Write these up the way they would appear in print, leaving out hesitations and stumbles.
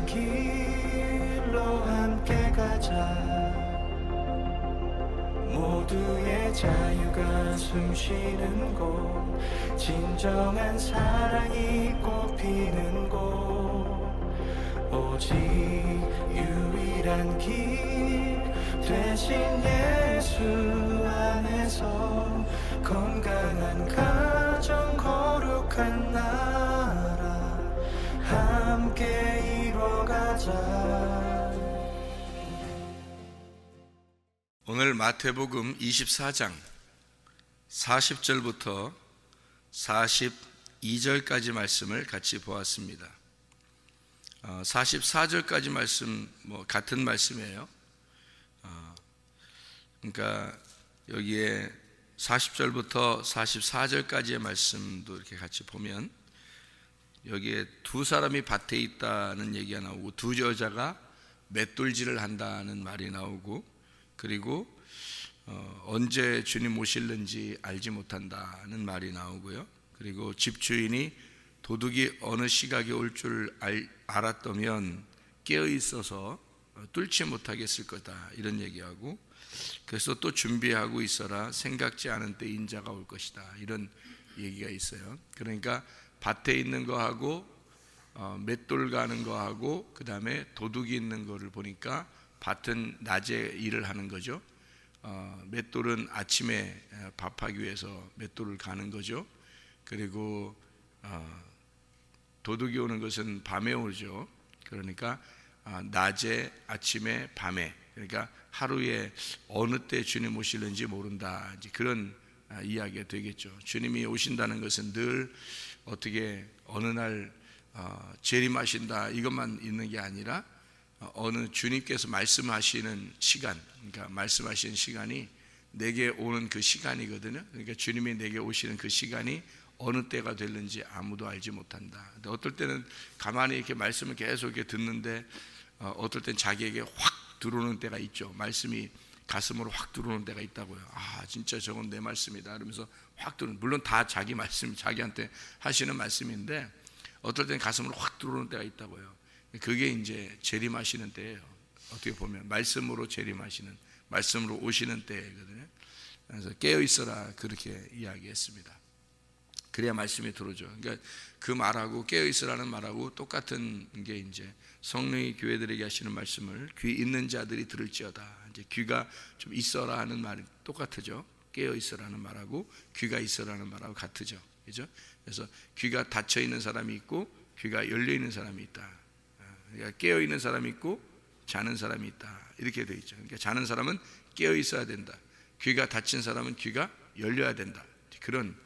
길로 함께 가자. 모두의 자유가 숨쉬는 곳, 진정한 사랑이 꽃피는 곳, 오직 유일한 길 대신 예수 안에서 건강한 가정 거룩한 나라 함께 이뤄가자. 오늘 마태복음 24장 40절부터 42절까지 말씀을 같이 보았습니다. 44절까지 말씀 같은 말씀이에요. 그러니까 여기에 40절부터 44절까지의 말씀도 이렇게 같이 보면 여기에 두 사람이 밭에 있다는 얘기가 나오고 두 여자가 맷돌질을 한다는 말이 나오고, 그리고 언제 주님 오실는지 알지 못한다는 말이 나오고요. 그리고 집주인이 도둑이 어느 시각에 올 줄 알았다면 깨어 있어서 뚫지 못하겠을 거다, 이런 얘기하고, 그래서 또 준비하고 있어라, 생각지 않은 때 인자가 올 것이다, 이런 얘기가 있어요. 그러니까 밭에 있는 거하고 맷돌 가는 거하고 그 다음에 도둑이 있는 거를 보니까 밭은 낮에 일을 하는 거죠. 맷돌은 아침에 밥하기 위해서 맷돌을 가는 거죠. 그리고 도둑이 오는 것은 밤에 오죠. 그러니까 낮에, 아침에, 밤에, 그러니까 하루에 어느 때 주님 오실는지 모른다, 이제 그런 이야기가 되겠죠. 주님이 오신다는 것은 늘 어떻게 어느 날 재림하신다 이것만 있는 게 아니라 어느 주님께서 말씀하시는 시간, 그러니까 말씀하시는 시간이 내게 오는 그 시간이거든요. 그러니까 주님이 내게 오시는 그 시간이 어느 때가 될는지 아무도 알지 못한다. 근데 어떨 때는 가만히 이렇게 말씀을 계속 이렇게 듣는데 어떨 땐 자기에게 확 들어오는 때가 있죠. 말씀이 가슴으로 확 들어오는 때가 있다고요. 아, 진짜 저건 내 말씀이다, 그러면서 확 들어오는, 물론 다 자기 말씀, 자기한테 하시는 말씀인데 어떨 땐 가슴으로 확 들어오는 때가 있다고요. 그게 이제 재림하시는 때예요. 어떻게 보면 말씀으로 재림하시는, 말씀으로 오시는 때거든요. 그래서 깨어 있어라, 그렇게 이야기했습니다. 그래야 말씀이 들어오죠. 그러니까 그 말하고 깨어 있으라는 말하고 똑같은 게 이제 성령이 교회들에게 하시는 말씀을 귀 있는 자들이 들을지어다. 이제 귀가 좀 있어라 하는 말이 똑같죠. 깨어 있으라는 말하고 귀가 있어라는 말하고 같죠. 그죠? 그래서 귀가 닫혀 있는 사람이 있고 귀가 열려 있는 사람이 있다. 그러니까 깨어 있는 사람이 있고 자는 사람이 있다, 이렇게 되어 있죠. 그러니까 자는 사람은 깨어 있어야 된다. 귀가 닫힌 사람은 귀가 열려야 된다. 그런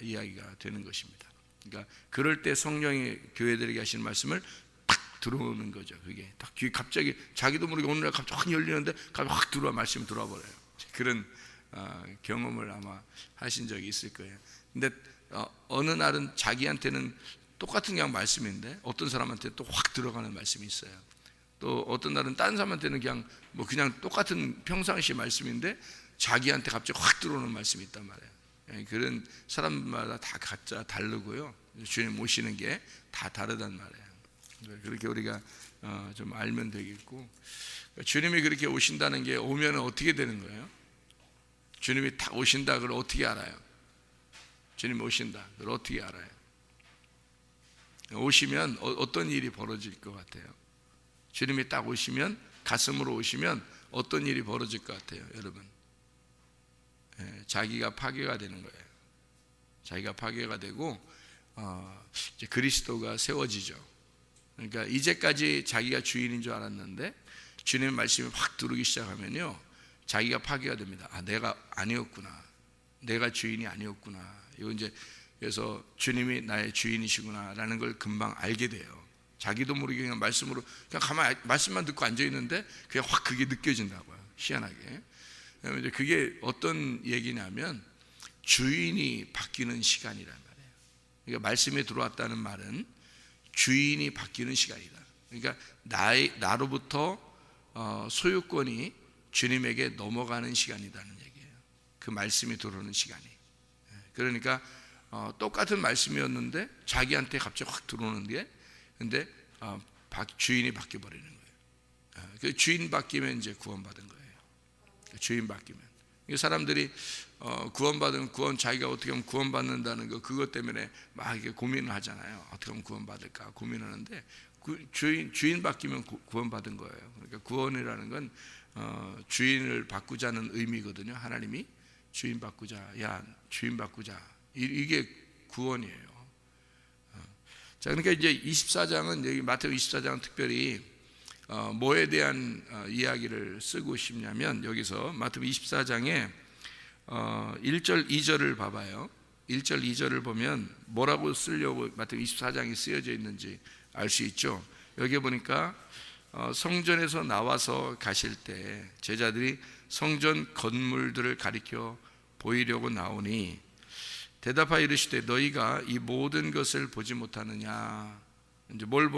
이야기가 되는 것입니다. 그러니까 그럴 때 성령이 교회들에게 하시는 말씀을 딱 들어오는 거죠. 그게 딱 귀 갑자기 자기도 모르게 오늘날 갑자기 확 열리는데 갑자기 확 들어와, 말씀이 들어와 버려요. 그런 경험을 아마 하신 적이 있을 거예요. 근데 어느 날은 자기한테는 똑같은 그냥 말씀인데 어떤 사람한테 또 확 들어가는 말씀이 있어요. 또 어떤 날은 다른 사람한테는 그냥 똑같은 평상시 말씀인데 자기한테 갑자기 확 들어오는 말씀이 있단 말이에요. 그런 사람마다 다 각자 다르고요. 주님 모시는 게 다 다르단 말이에요. 그렇게 우리가 좀 알면 되겠고, 주님이 그렇게 오신다는 게 오면 어떻게 되는 거예요? 주님이 딱 오신다, 그걸 어떻게 알아요? 주님이 오신다, 그걸 어떻게 알아요? 오시면 어떤 일이 벌어질 것 같아요? 주님이 딱 오시면, 가슴으로 오시면 어떤 일이 벌어질 것 같아요, 여러분? 자기가 파괴가 되는 거예요. 자기가 파괴가 되고 이제 그리스도가 세워지죠. 그러니까 이제까지 자기가 주인인 줄 알았는데 주님의 말씀이 확 들어오기 시작하면요, 자기가 파괴가 됩니다. 아, 내가 아니었구나, 내가 주인이 아니었구나. 이거 이제 그래서 주님이 나의 주인이시구나라는 걸 금방 알게 돼요. 자기도 모르게 그냥 말씀으로 그냥 가만히 말씀만 듣고 앉아 있는데 그냥 확 그게 느껴진다고요. 희한하게. 이제 그게 어떤 얘기냐면 주인이 바뀌는 시간이란 말이에요. 그러니까 말씀에 들어왔다는 말은 주인이 바뀌는 시간이다. 그러니까 나로부터 소유권이 주님에게 넘어가는 시간이라는 얘기예요. 그 말씀이 들어오는 시간이. 그러니까 똑같은 말씀이었는데 자기한테 갑자기 확 들어오는 게, 근데 주인이 바뀌어 버리는 거예요. 그 주인 바뀌면 이제 구원받은 거예요. 주인 바뀌면. 사람들이 구원받으면 자기가 어떻게 하면 구원받는다는 그것 때문에 막 이렇게 고민을 하잖아요. 어떻게 하면 구원받을까 고민하는데 주인 바뀌면 구원받은 거예요. 그러니까 구원이라는 건 주인을 바꾸자는 의미거든요. 하나님이 주인 바꾸자, 야 주인 바꾸자, 이게 구원이에요. 자, 그러니까 이제 24장은 여기 마태복음 24장은 특별히 뭐에 대한 이야기를 쓰고 싶냐면 여기서 마태복음 24장에 1절 2절을 봐봐요. 1절 2절을 보면 뭐라고 쓰려고 마태복음 24장이 쓰여져 있는지 알 수 있죠. 여기 보니까 성전에서 나와서 가실 때 제자들이 성전 건물들을 가리켜 보이려고 나오니 대답하여 이르시되 너희가 이 모든 것을 보지 못하느냐. 이제 뭘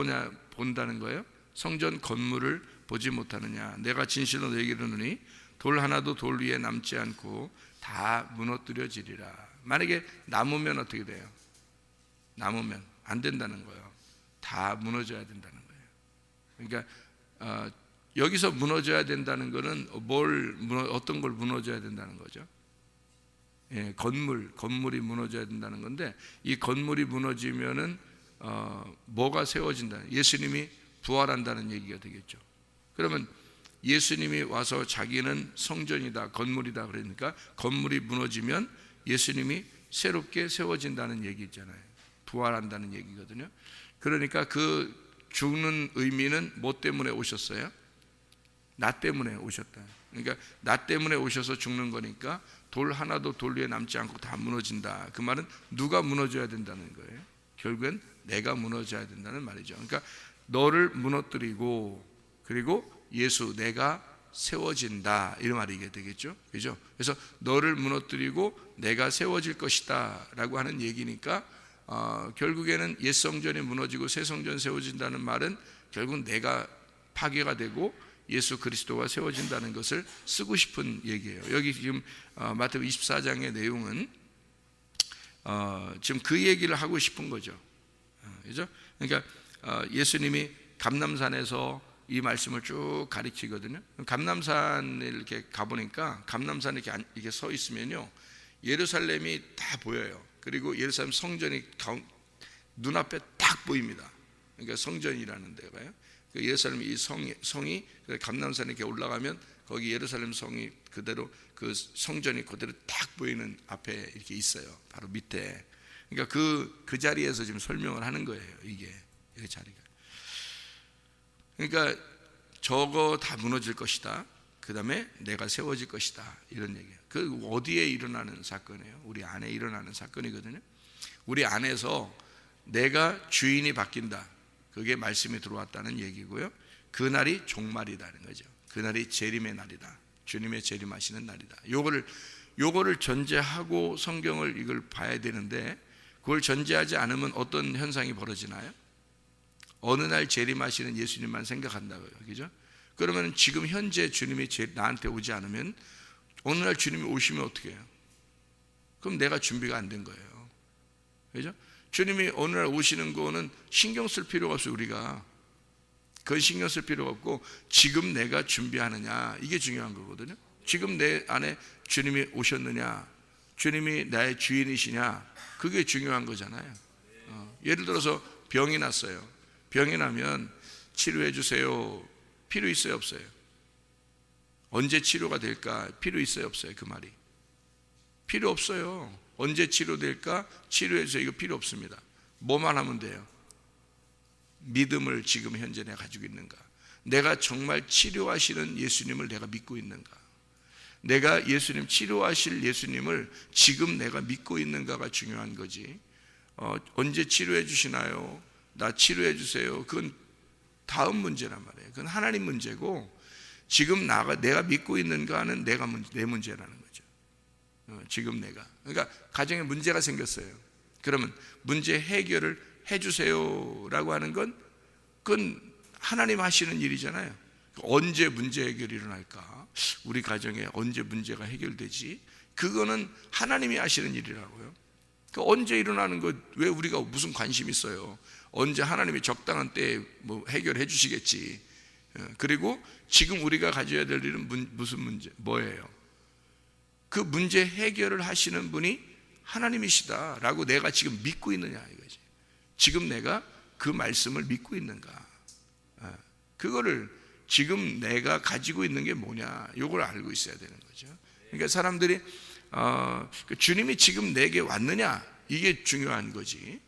본다는 거예요? 성전 건물을 보지 못하느냐. 내가 진실로 너희에게 이르노니 돌 하나도 돌 위에 남지 않고 다 무너뜨려지리라. 만약에 남으면 어떻게 돼요? 남으면 안 된다는 거예요. 다 무너져야 된다는 거예요. 그러니까 여기서 무너져야 된다는 거는 어떤 걸 무너져야 된다는 거죠? 예, 건물이 무너져야 된다는 건데 이 건물이 무너지면은 뭐가 세워진다? 예수님이 부활한다는 얘기가 되겠죠. 그러면 예수님이 와서 자기는 성전이다, 건물이다 그러니까 건물이 무너지면 예수님이 새롭게 세워진다는 얘기 있잖아요. 부활한다는 얘기거든요. 그러니까 그 죽는 의미는 뭐 때문에 오셨어요? 나 때문에 오셨다. 그러니까 나 때문에 오셔서 죽는 거니까 돌 하나도 돌 위에 남지 않고 다 무너진다. 그 말은 누가 무너져야 된다는 거예요. 결국엔 내가 무너져야 된다는 말이죠. 그러니까 너를 무너뜨리고 그리고 예수 내가 세워진다 이런 말이 되겠죠. 그죠? 그래서 너를 무너뜨리고 내가 세워질 것이다 라고 하는 얘기니까 결국에는 옛 성전이 무너지고 새 성전 세워진다는 말은 결국 내가 파괴가 되고 예수 그리스도가 세워진다는 것을 쓰고 싶은 얘기예요. 여기 지금 마태복음 24장의 내용은 지금 그 얘기를 하고 싶은 거죠. 그죠? 그러니까 예수님이 감람산에서 이 말씀을 쭉 가르치거든요. 감람산에 이렇게 가보니까 감람산에 이렇게 서 있으면요 예루살렘이 다 보여요. 그리고 예루살렘 성전이 눈앞에 딱 보입니다. 그러니까 성전이라는 데가요. 예루살렘 이 성이 감람산에 이렇게 올라가면 거기 예루살렘 성이 그대로 그 성전이 그대로 딱 보이는 앞에 이렇게 있어요. 바로 밑에. 그러니까 그 자리에서 지금 설명을 하는 거예요. 이게 자리가. 그러니까 저거 다 무너질 것이다. 그 다음에 내가 세워질 것이다. 이런 얘기예요. 그 어디에 일어나는 사건이에요? 우리 안에 일어나는 사건이거든요. 우리 안에서 내가 주인이 바뀐다. 그게 말씀이 들어왔다는 얘기고요. 그날이 종말이라는 거죠. 그날이 재림의 날이다. 주님의 재림하시는 날이다. 요거를 전제하고 성경을 이걸 봐야 되는데 그걸 전제하지 않으면 어떤 현상이 벌어지나요? 어느 날 재림하시는 예수님만 생각한다고요. 그죠? 그러면 지금 현재 주님이 나한테 오지 않으면 어느 날 주님이 오시면 어떻게 해요? 그럼 내가 준비가 안 된 거예요. 그죠? 주님이 어느 날 오시는 거는 신경 쓸 필요가 없어요. 우리가 그건 신경 쓸 필요가 없고 지금 내가 준비하느냐 이게 중요한 거거든요. 지금 내 안에 주님이 오셨느냐, 주님이 나의 주인이시냐, 그게 중요한 거잖아요. 예를 들어서 병이 났어요. 병이 나면 치료해 주세요. 필요 있어요 없어요? 언제 치료가 될까? 필요 있어요 없어요? 그 말이 필요 없어요. 언제 치료될까? 치료해 주세요. 이거 필요 없습니다. 뭐만 하면 돼요? 믿음을 지금 현재 내가 가지고 있는가? 내가 정말 치료하시는 예수님을 내가 믿고 있는가? 내가 예수님 치료하실 예수님을 지금 내가 믿고 있는가가 중요한 거지. 언제 치료해 주시나요? 나 치료해 주세요. 그건 다음 문제란 말이에요. 그건 하나님 문제고 지금 내가 믿고 있는가는 내 문제라는 거죠. 지금 내가. 그러니까 가정에 문제가 생겼어요. 그러면 문제 해결을 해주세요라고 하는 그건 하나님 하시는 일이잖아요. 언제 문제 해결이 일어날까? 우리 가정에 언제 문제가 해결되지? 그거는 하나님이 하시는 일이라고요. 그 언제 일어나는 거 왜 우리가 무슨 관심 있어요? 언제 하나님이 적당한 때에 뭐 해결해 주시겠지. 그리고 지금 우리가 가져야 될 일은 무슨 문제, 뭐예요? 그 문제 해결을 하시는 분이 하나님이시다라고 내가 지금 믿고 있느냐 이거지. 지금 내가 그 말씀을 믿고 있는가? 그거를 지금 내가 가지고 있는 게 뭐냐? 이걸 알고 있어야 되는 거죠. 그러니까 사람들이 주님이 지금 내게 왔느냐? 이게 중요한 거지.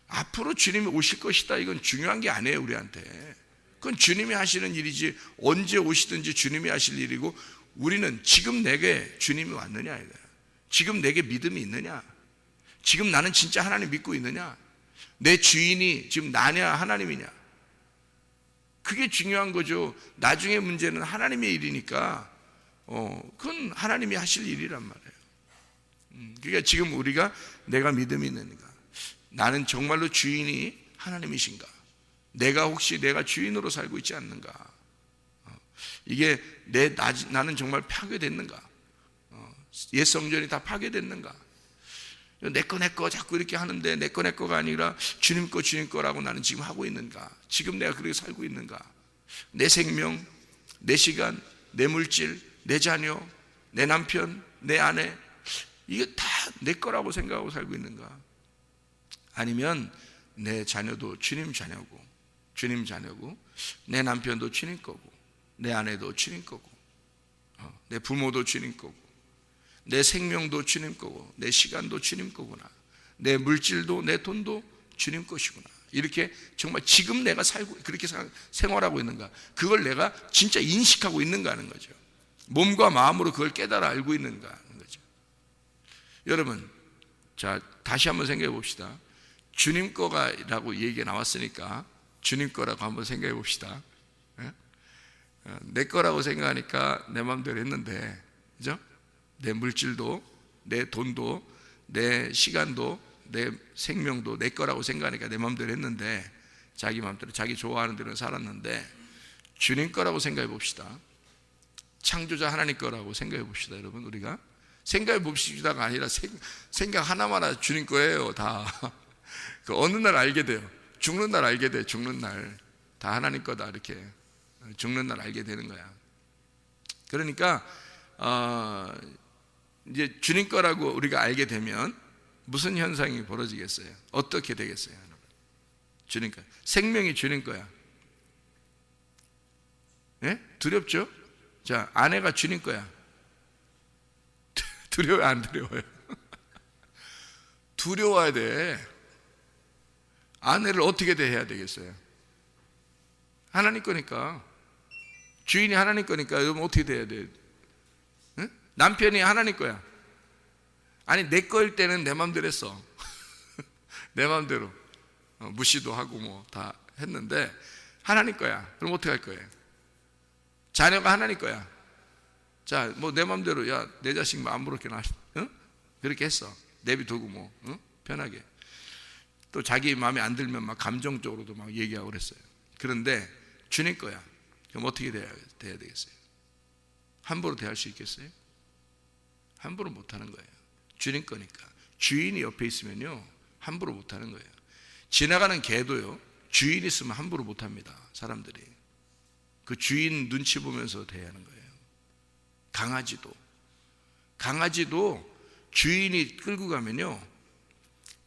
앞으로 주님이 오실 것이다. 이건 중요한 게 아니에요, 우리한테. 그건 주님이 하시는 일이지, 언제 오시든지 주님이 하실 일이고, 우리는 지금 내게 주님이 왔느냐 이거야. 지금 내게 믿음이 있느냐? 지금 나는 진짜 하나님 믿고 있느냐? 내 주인이 지금 나냐 하나님이냐? 그게 중요한 거죠. 나중에 문제는 하나님의 일이니까 그건 하나님이 하실 일이란 말이에요. 그러니까 지금 우리가 내가 믿음이 있는가? 나는 정말로 주인이 하나님이신가? 내가 주인으로 살고 있지 않는가? 이게 나는 정말 파괴됐는가? 옛 성전이 다 파괴됐는가? 내 거 자꾸 이렇게 하는데 내 거가 아니라 주님 거라고 나는 지금 하고 있는가? 지금 내가 그렇게 살고 있는가? 내 생명, 내 시간, 내 물질, 내 자녀, 내 남편, 내 아내, 이게 다 내 거라고 생각하고 살고 있는가? 아니면 내 자녀도 주님 자녀고, 내 남편도 주님 거고, 내 아내도 주님 거고, 내 부모도 주님 거고, 내 생명도 주님 거고, 내 시간도 주님 거구나, 내 물질도 내 돈도 주님 것이구나. 이렇게 정말 지금 내가 살고 그렇게 생활하고 있는가? 그걸 내가 진짜 인식하고 있는가 하는 거죠. 몸과 마음으로 그걸 깨달아 알고 있는가 하는 거죠. 여러분, 자 다시 한번 생각해 봅시다. 주님 거라고 얘기가 나왔으니까 주님 거라고 한번 생각해 봅시다. 내 거라고 생각하니까 내 마음대로 했는데, 그죠? 내 물질도, 내 돈도, 내 시간도, 내 생명도 내 거라고 생각하니까 내 마음대로 했는데, 자기 마음대로 자기 좋아하는 대로 살았는데, 주님 거라고 생각해 봅시다. 창조자 하나님 거라고 생각해 봅시다. 여러분, 우리가 생각해 봅시다가 아니라 생각 하나마나 주님 거예요. 다 그 어느 날 알게 돼요. 죽는 날 알게 돼. 죽는 날 다 하나님 거다. 이렇게 죽는 날 알게 되는 거야. 그러니까 이제 주님 거라고 우리가 알게 되면 무슨 현상이 벌어지겠어요? 어떻게 되겠어요? 주님 거. 생명이 주님 거야. 네? 두렵죠? 자, 아내가 주님 거야. 두려워요, 안 두려워요? 두려워야 돼. 아내를 어떻게 대해야 되겠어요? 하나님 거니까. 주인이 하나님 거니까 여러분 어떻게 돼야 돼? 응? 남편이 하나님 거야. 아니 내 거일 때는 내 마음대로 했어. 내 마음대로 무시도 하고 뭐 다 했는데 하나님 거야. 그럼 어떻게 할 거예요? 자녀가 하나님 거야. 자, 뭐 내 마음대로 야 내 자식 마음으로 응? 그렇게 했어. 내비두고 뭐 응? 편하게. 또 자기 마음에 안 들면 막 감정적으로도 막 얘기하고 그랬어요. 그런데 주님 거야. 그럼 어떻게 돼야 되겠어요? 함부로 대할 수 있겠어요? 함부로 못하는 거예요. 주님 거니까. 주인이 옆에 있으면요 함부로 못하는 거예요. 지나가는 개도요 주인 있으면 함부로 못합니다. 사람들이 그 주인 눈치 보면서 대해야 하는 거예요. 강아지도 주인이 끌고 가면요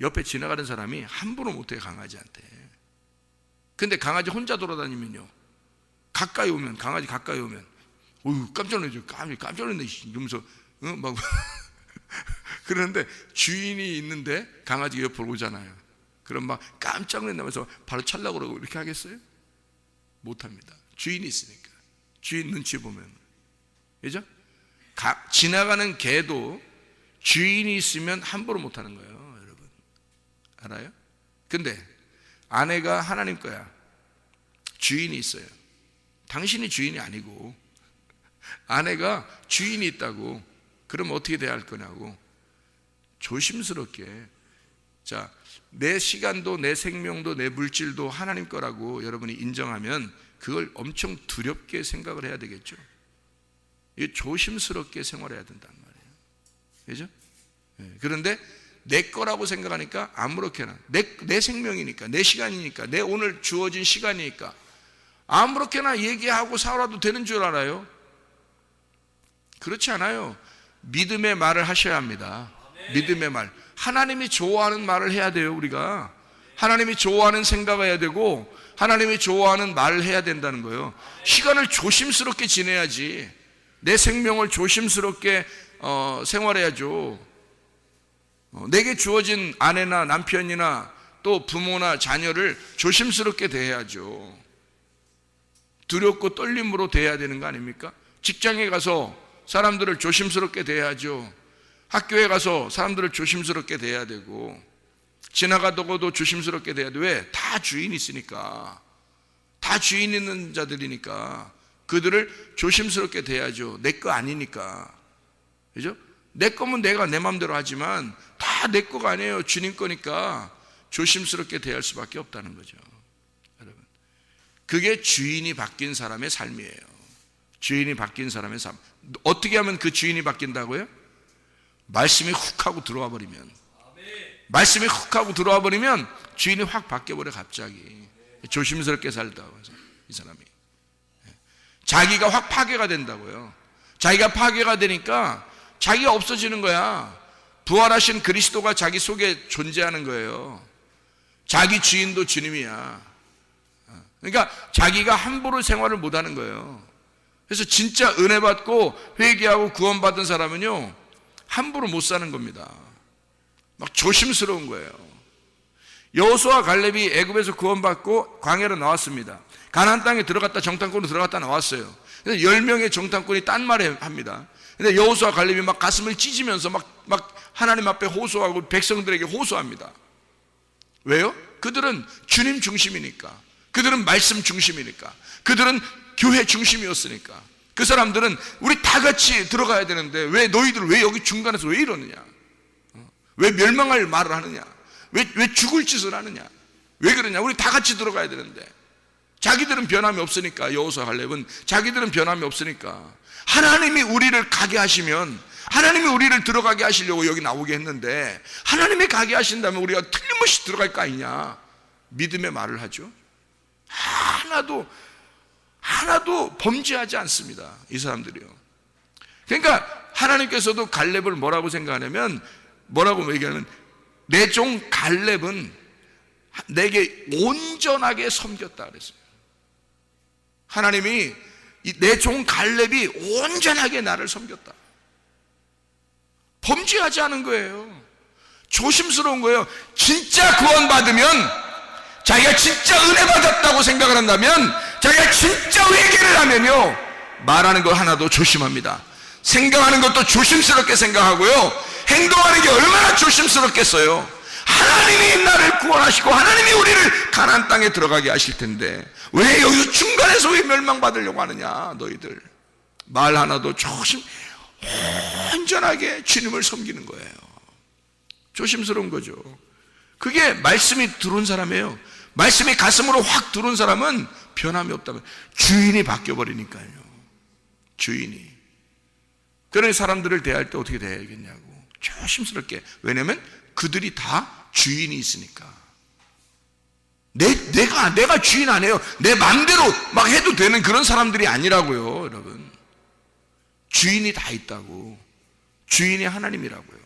옆에 지나가는 사람이 함부로 못해요. 강아지한테. 근데 강아지 혼자 돌아다니면요 강아지 가까이 오면 어휴 깜짝 놀라죠. 깜짝 놀랐네 이러면서 막 그런데 주인이 있는데 강아지가 옆으로 오잖아요. 그럼 막 깜짝 놀라면서 바로 찰라고 그러고 이렇게 하겠어요? 못합니다. 주인이 있으니까. 주인 눈치 보면. 그죠? 지나가는 개도 주인이 있으면 함부로 못하는 거예요. 여러분 알아요? 근데 아내가 하나님 거야. 주인이 있어요. 당신이 주인이 아니고 아내가 주인이 있다고. 그럼 어떻게 돼야 할 거냐고. 조심스럽게. 자, 내 시간도 내 생명도 내 물질도 하나님 거라고 여러분이 인정하면 그걸 엄청 두렵게 생각을 해야 되겠죠. 조심스럽게 생활해야 된단 말이에요. 그죠? 그런데 내 거라고 생각하니까 아무렇게나 내 생명이니까, 내 시간이니까, 내 오늘 주어진 시간이니까 아무렇게나 얘기하고 살아도 되는 줄 알아요? 그렇지 않아요. 믿음의 말을 하셔야 합니다. 믿음의 말. 하나님이 좋아하는 말을 해야 돼요. 우리가 하나님이 좋아하는 생각을 해야 되고 하나님이 좋아하는 말을 해야 된다는 거예요. 시간을 조심스럽게 지내야지. 내 생명을 조심스럽게 생활해야죠. 내게 주어진 아내나 남편이나 또 부모나 자녀를 조심스럽게 대해야죠. 두렵고 떨림으로 대해야 되는 거 아닙니까? 직장에 가서 사람들을 조심스럽게 대해야죠. 학교에 가서 사람들을 조심스럽게 대해야 되고, 지나가다가도 조심스럽게 대해야 돼. 왜? 다 주인이 있으니까. 다 주인 있는 자들이니까 그들을 조심스럽게 대해야죠. 내 거 아니니까. 그죠? 내 거면 내가 내 마음대로 하지만 다 내 거가 아니에요. 주님 거니까 조심스럽게 대할 수밖에 없다는 거죠. 여러분, 그게 주인이 바뀐 사람의 삶이에요. 주인이 바뀐 사람의 삶. 어떻게 하면 그 주인이 바뀐다고요? 말씀이 훅 하고 들어와 버리면, 말씀이 훅 하고 들어와 버리면 주인이 확 바뀌어버려. 갑자기 조심스럽게 살다 이 사람이 자기가 확 파괴가 된다고요. 자기가 파괴가 되니까 자기가 없어지는 거야. 부활하신 그리스도가 자기 속에 존재하는 거예요. 자기 주인도 주님이야. 그러니까 자기가 함부로 생활을 못하는 거예요. 그래서 진짜 은혜 받고 회개하고 구원받은 사람은요, 함부로 못 사는 겁니다. 막 조심스러운 거예요. 여호수아와 갈렙이 애굽에서 구원받고 광야로 나왔습니다. 가나안 땅에 들어갔다 정탐꾼으로 들어갔다 나왔어요. 그래서 10명의 정탐꾼이 딴 말을 합니다. 근데 여호수아와 갈렙이 막 가슴을 찢으면서 막 하나님 앞에 호소하고 백성들에게 호소합니다. 왜요? 그들은 주님 중심이니까, 그들은 말씀 중심이니까, 그들은 교회 중심이었으니까. 그 사람들은 우리 다 같이 들어가야 되는데 왜 너희들 왜 여기 중간에서 왜 이러느냐, 왜 멸망할 말을 하느냐, 왜 죽을 짓을 하느냐, 왜 그러냐, 우리 다 같이 들어가야 되는데. 자기들은 변함이 없으니까, 여호수아 갈렙은 자기들은 변함이 없으니까 하나님이 우리를 가게 하시면, 하나님이 우리를 들어가게 하시려고 여기 나오게 했는데 하나님이 가게 하신다면 우리가 틀림없이 들어갈 거 아니냐, 믿음의 말을 하죠. 하나도 범죄하지 않습니다, 이 사람들이요. 그러니까 하나님께서도 갈렙을 뭐라고 생각하냐면, 뭐라고 얘기하면, 내 종 갈렙은 내게 온전하게 섬겼다 그랬어요. 하나님이 내 종 갈렙이 온전하게 나를 섬겼다. 범죄하지 않은 거예요. 조심스러운 거예요. 진짜 구원받으면, 자기가 진짜 은혜 받았다고 생각을 한다면, 자기가 진짜 회개를 하면요, 말하는 거 하나도 조심합니다. 생각하는 것도 조심스럽게 생각하고요, 행동하는 게 얼마나 조심스럽겠어요. 하나님이 나를 구원하시고 하나님이 우리를 가나안 땅에 들어가게 하실 텐데 왜 여기서 중간에서 왜 멸망받으려고 하느냐. 너희들 말 하나도 온전하게 주님을 섬기는 거예요. 조심스러운 거죠. 그게 말씀이 들어온 사람이에요. 말씀이 가슴으로 확 들어온 사람은 변함이 없다면, 주인이 바뀌어버리니까요. 주인이. 그런 사람들을 대할 때 어떻게 대해야겠냐고, 조심스럽게. 왜냐면 그들이 다 주인이 있으니까. 내가 주인 아니에요. 내 마음대로 막 해도 되는 그런 사람들이 아니라고요, 여러분. 주인이 다 있다고. 주인이 하나님이라고요.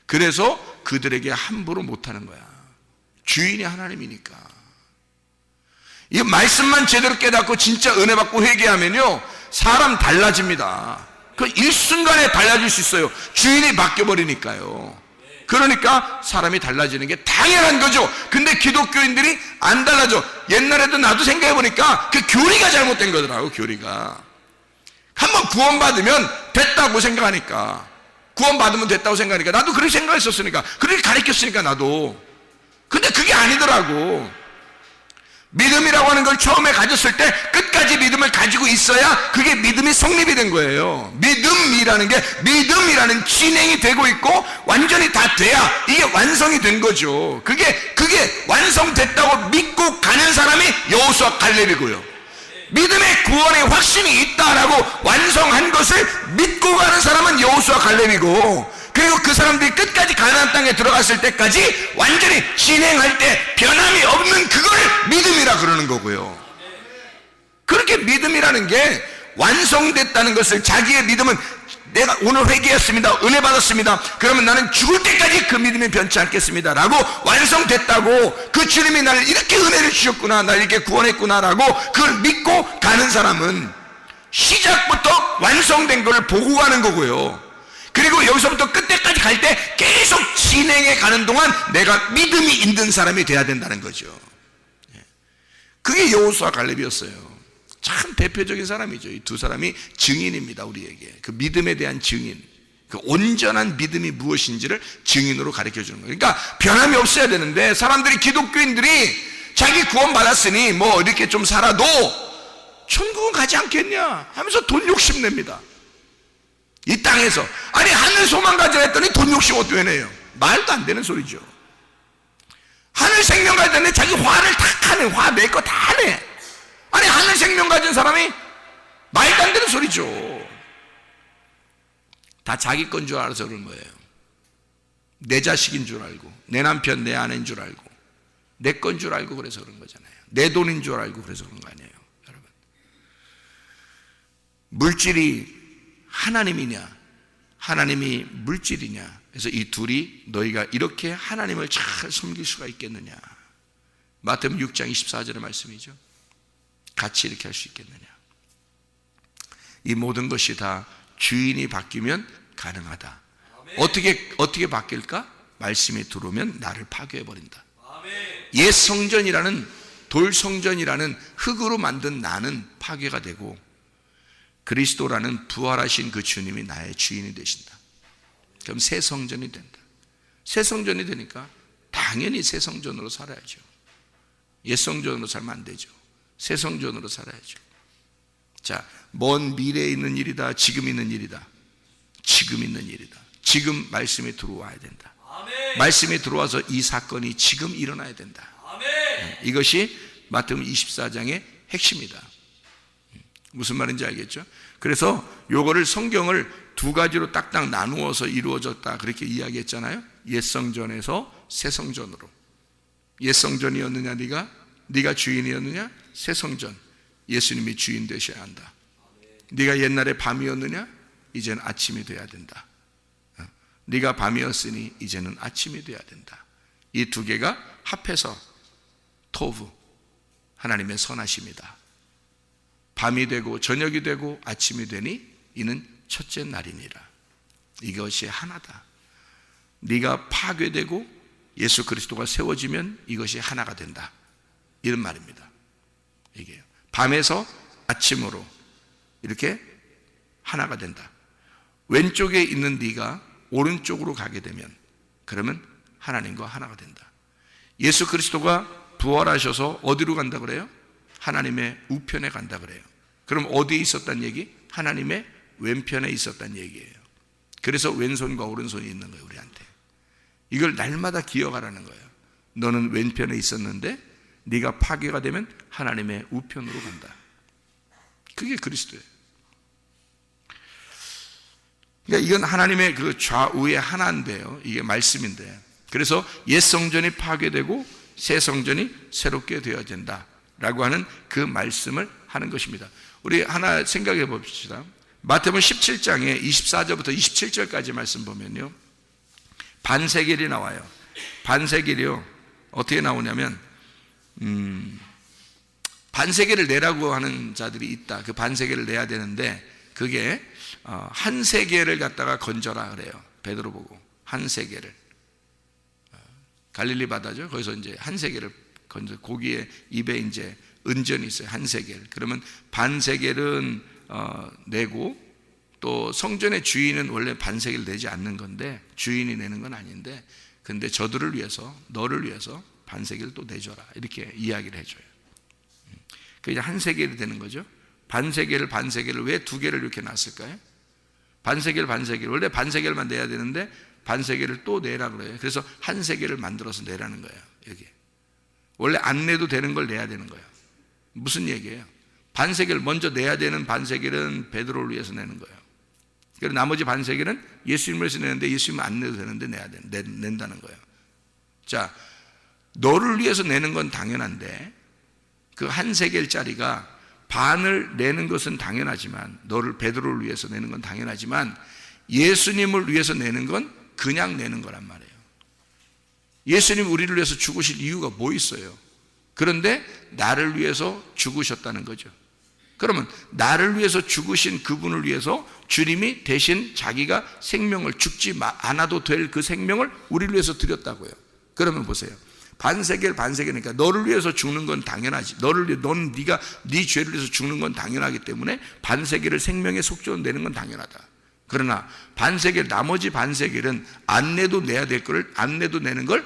그래서 그들에게 함부로 못하는 거야. 주인이 하나님이니까. 이 말씀만 제대로 깨닫고 진짜 은혜 받고 회개하면요, 사람 달라집니다. 그 일순간에 달라질 수 있어요. 주인이 바뀌어버리니까요. 그러니까 사람이 달라지는 게 당연한 거죠. 근데 기독교인들이 안 달라져. 옛날에도 나도 생각해보니까 그 교리가 잘못된 거더라고. 교리가 한번 구원받으면 됐다고 생각하니까, 구원받으면 됐다고 생각하니까, 나도 그렇게 생각했었으니까, 그렇게 가르쳤으니까 나도. 근데 그게 아니더라고. 믿음이라고 하는 걸 처음에 가졌을 때 끝까지 믿음을 가지고 있어야 그게 믿음이 성립이 된 거예요. 믿음이라는 게, 믿음이라는 진행이 되고 있고 완전히 다 돼야 이게 완성이 된 거죠. 그게 완성됐다고 믿고 가는 사람이 여호수아 갈렙이고요, 믿음의 구원의 확신이 있다라고 완성한 것을 믿고 가는 사람은 여호수아 갈렙이고, 그리고 그 사람들이 끝까지 가나안 땅에 들어갔을 때까지 완전히 진행할 때 변함이 없는 그걸 믿음이라 그러는 거고요. 그렇게 믿음이라는 게 완성됐다는 것을, 자기의 믿음은 내가 오늘 회개했습니다, 은혜 받았습니다, 그러면 나는 죽을 때까지 그 믿음이 변치 않겠습니다 라고 완성됐다고, 그 주님이 나를 이렇게 은혜를 주셨구나, 나를 이렇게 구원했구나 라고 그걸 믿고 가는 사람은 시작부터 완성된 걸 보고 가는 거고요. 그리고 여기서부터 끝에까지 갈 때 계속 진행해 가는 동안 내가 믿음이 있는 사람이 돼야 된다는 거죠. 그게 여호수아 갈렙이었어요. 참 대표적인 사람이죠. 이 두 사람이 증인입니다, 우리에게. 그 믿음에 대한 증인, 그 온전한 믿음이 무엇인지를 증인으로 가르쳐 주는 거예요. 그러니까 변함이 없어야 되는데, 사람들이, 기독교인들이 자기 구원 받았으니 뭐 이렇게 좀 살아도 천국은 가지 않겠냐 하면서 돈 욕심냅니다. 이 땅에서. 아니, 하늘 소망 가지라 했더니 돈 욕심 어떻게 내요? 말도 안 되는 소리죠. 하늘 생명 가졌는데 자기 화를 다 하네. 화 내 거 다 내. 아니, 하늘 생명 가진 사람이 말도 안 되는 소리죠. 다 자기 건 줄 알아서 그런 거예요. 내 자식인 줄 알고, 내 남편, 내 아내인 줄 알고, 내 건 줄 알고 그래서 그런 거잖아요. 내 돈인 줄 알고 그래서 그런 거 아니에요, 여러분. 물질이 하나님이냐, 하나님이 물질이냐, 그래서 이 둘이 너희가 이렇게 하나님을 잘 섬길 수가 있겠느냐. 마태복음 6장 24절의 말씀이죠. 같이 이렇게 할 수 있겠느냐. 이 모든 것이 다 주인이 바뀌면 가능하다. 어떻게 바뀔까? 말씀이 들어오면 나를 파괴해버린다. 옛 성전이라는, 돌 성전이라는 흙으로 만든 나는 파괴가 되고, 그리스도라는 부활하신 그 주님이 나의 주인이 되신다. 그럼 새 성전이 된다. 새 성전이 되니까 당연히 새 성전으로 살아야죠. 옛 성전으로 살면 안 되죠. 새 성전으로 살아야죠. 자, 먼 미래에 있는 일이다, 지금 있는 일이다. 지금 있는 일이다. 지금 말씀이 들어와야 된다. 아멘. 말씀이 들어와서 이 사건이 지금 일어나야 된다. 아멘. 이것이 마태복음 24장의 핵심이다. 무슨 말인지 알겠죠? 그래서 요거를, 성경을 두 가지로 딱딱 나누어서 이루어졌다 그렇게 이야기했잖아요. 옛 성전에서 새 성전으로. 옛 성전이었느냐 네가 주인이었느냐? 새 성전, 예수님이 주인 되셔야 한다. 네가 옛날에 밤이었느냐? 이제는 아침이 돼야 된다. 네가 밤이었으니 이제는 아침이 돼야 된다. 이 두 개가 합해서 토브, 하나님의 선하심이다. 밤이 되고 저녁이 되고 아침이 되니 이는 첫째 날이니라. 이것이 하나다. 네가 파괴되고 예수 그리스도가 세워지면 이것이 하나가 된다. 이런 말입니다. 이게요. 밤에서 아침으로 이렇게 하나가 된다. 왼쪽에 있는 네가 오른쪽으로 가게 되면, 그러면 하나님과 하나가 된다. 예수 그리스도가 부활하셔서 어디로 간다 그래요? 하나님의 우편에 간다 그래요. 그럼 어디에 있었단 얘기? 하나님의 왼편에 있었단 얘기예요. 그래서 왼손과 오른손이 있는 거예요, 우리한테. 이걸 날마다 기억하라는 거예요. 너는 왼편에 있었는데 네가 파괴가 되면 하나님의 우편으로 간다. 그게 그리스도예요. 그러니까 이건 하나님의 그 좌우의 하나인데요, 이게 말씀인데, 그래서 옛 성전이 파괴되고 새 성전이 새롭게 되어진다 라고 하는 그 말씀을 하는 것입니다. 우리 하나 생각해 봅시다. 마태복음 17장에 24절부터 27절까지 말씀 보면요, 반세겔이 나와요. 반세겔이요, 어떻게 나오냐면 반세겔을 내라고 하는 자들이 있다. 그 반세겔을 내야 되는데, 그게 한 세겔을 갖다가 건져라 그래요. 베드로 보고 한 세겔을, 갈릴리 바다죠. 거기서 이제 한 세겔을 건져, 고기의 입에 이제 은전이 있어요. 한 세겔. 그러면 반 세겔은 내고, 또 성전의 주인은 원래 반 세겔 내지 않는 건데, 주인이 내는 건 아닌데, 근데 저들을 위해서, 너를 위해서 반 세겔 또 내줘라, 이렇게 이야기를 해줘요. 그게 한 세겔이 되는 거죠. 반 세겔을 왜 두 개를 이렇게 놨을까요? 반 세겔, 원래 반 세겔만 내야 되는데 반 세겔을 또 내라 그래요. 그래서 한 세겔을 만들어서 내라는 거예요. 여기 원래 안 내도 되는 걸 내야 되는 거예요. 무슨 얘기예요? 반 세겔 먼저 내야 되는 반 세겔은 베드로를 위해서 내는 거예요. 그리고 나머지 반세계는 예수님을 위해서 내는데 예수님 안 내도 되는데 낸다는 거예요. 자, 너를 위해서 내는 건 당연한데 그 한 세겔짜리가 반을 내는 것은 당연하지만, 너를 베드로를 위해서 내는 건 당연하지만 예수님을 위해서 내는 건 그냥 내는 거란 말이에요. 예수님 우리를 위해서 죽으실 이유가 뭐 있어요? 그런데 나를 위해서 죽으셨다는 거죠. 그러면 나를 위해서 죽으신 그분을 위해서 주님이 대신 자기가 생명을, 죽지 않아도 될 그 생명을 우리를 위해서 드렸다고요. 그러면 보세요. 반세계니까 너를 위해서 죽는 건 당연하지. 넌 네가 네 죄를 위해서 죽는 건 당연하기 때문에 반세계를 생명의 속죄로 내는 건 당연하다. 그러나 나머지 반세계는 안 내도 내야 될 거를 안 내도 되는 걸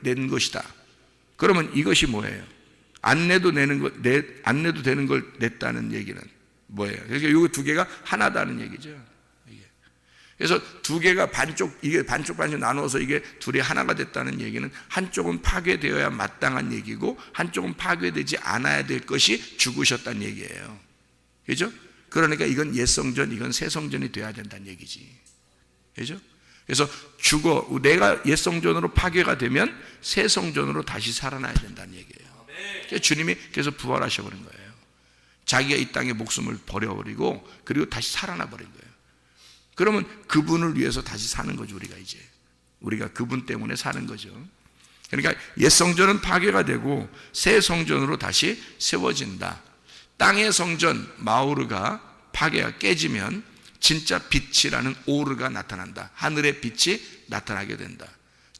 낸 것이다. 그러면 이것이 뭐예요? 안 내도 되는 걸 냈다는 얘기는 뭐예요? 그러니까 이 두 개가 하나다는 얘기죠. 그래서 두 개가 이게 반쪽 나누어서 이게 둘이 하나가 됐다는 얘기는 한쪽은 파괴되어야 마땅한 얘기고 한쪽은 파괴되지 않아야 될 것이 죽으셨다는 얘기예요. 그죠? 그러니까 이건 옛 성전, 이건 새 성전이 돼야 된다는 얘기지. 그죠? 그래서 내가 옛 성전으로 파괴가 되면 새 성전으로 다시 살아나야 된다는 얘기예요. 그래서 주님이 그래서 부활하셔버린 거예요. 자기가 이 땅에 목숨을 버려버리고 그리고 다시 살아나 버린 거예요. 그러면 그분을 위해서 다시 사는 거죠. 우리가 그분 때문에 사는 거죠. 그러니까 옛 성전은 파괴가 되고 새 성전으로 다시 세워진다. 땅의 성전 마오르가 파괴가 깨지면 진짜 빛이라는 오르가 나타난다. 하늘의 빛이 나타나게 된다.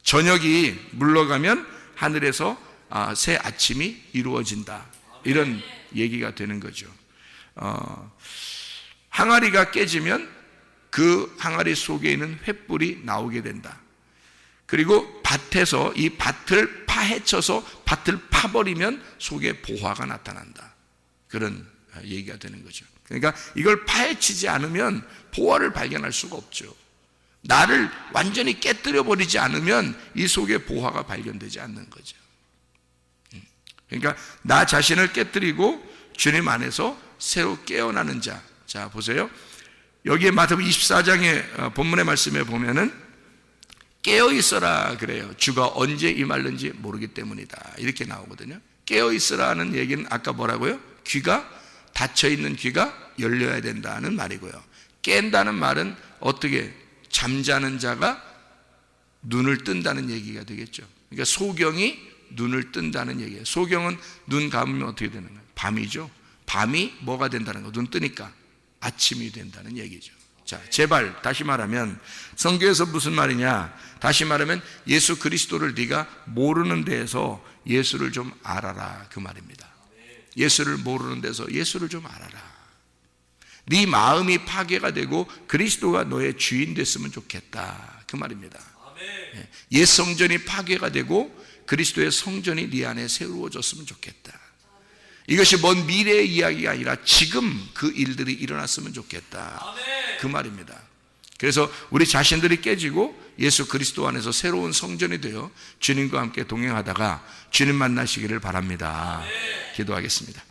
저녁이 물러가면 하늘에서 새 아침이 이루어진다. 이런 얘기가 되는 거죠. 항아리가 깨지면 그 항아리 속에 있는 횃불이 나오게 된다. 그리고 밭에서 이 밭을 파헤쳐서 밭을 파버리면 속에 보화가 나타난다. 그런 얘기가 되는 거죠. 그러니까 이걸 파헤치지 않으면 보화를 발견할 수가 없죠. 나를 완전히 깨뜨려 버리지 않으면 이 속에 보화가 발견되지 않는 거죠. 그러니까 나 자신을 깨뜨리고 주님 안에서 새로 깨어나는 자. 자, 보세요. 여기에 마태복음 24장의 본문의 말씀에 보면은 깨어 있어라 그래요. 주가 언제 임할는지 모르기 때문이다. 이렇게 나오거든요. 깨어 있으라는 얘기는 아까 뭐라고요? 닫혀 있는 귀가 열려야 된다는 말이고요. 깬다는 말은 어떻게 잠자는 자가 눈을 뜬다는 얘기가 되겠죠. 그러니까 소경이 눈을 뜬다는 얘기예요. 소경은 눈 감으면 어떻게 되는 거예요? 밤이죠. 밤이 뭐가 된다는 거예요? 눈 뜨니까 아침이 된다는 얘기죠. 자, 제발 다시 말하면 성경에서 무슨 말이냐? 다시 말하면 예수 그리스도를 네가 모르는 데에서 예수를 좀 알아라 그 말입니다. 예수를 모르는 데서 예수를 좀 알아라. 네 마음이 파괴가 되고 그리스도가 너의 주인 됐으면 좋겠다 그 말입니다. 옛 성전이 파괴가 되고 그리스도의 성전이 네 안에 세워졌으면 좋겠다. 이것이 먼 미래의 이야기가 아니라 지금 그 일들이 일어났으면 좋겠다 그 말입니다. 그래서 우리 자신들이 깨지고 예수 그리스도 안에서 새로운 성전이 되어 주님과 함께 동행하다가 주님 만나시기를 바랍니다. 기도하겠습니다.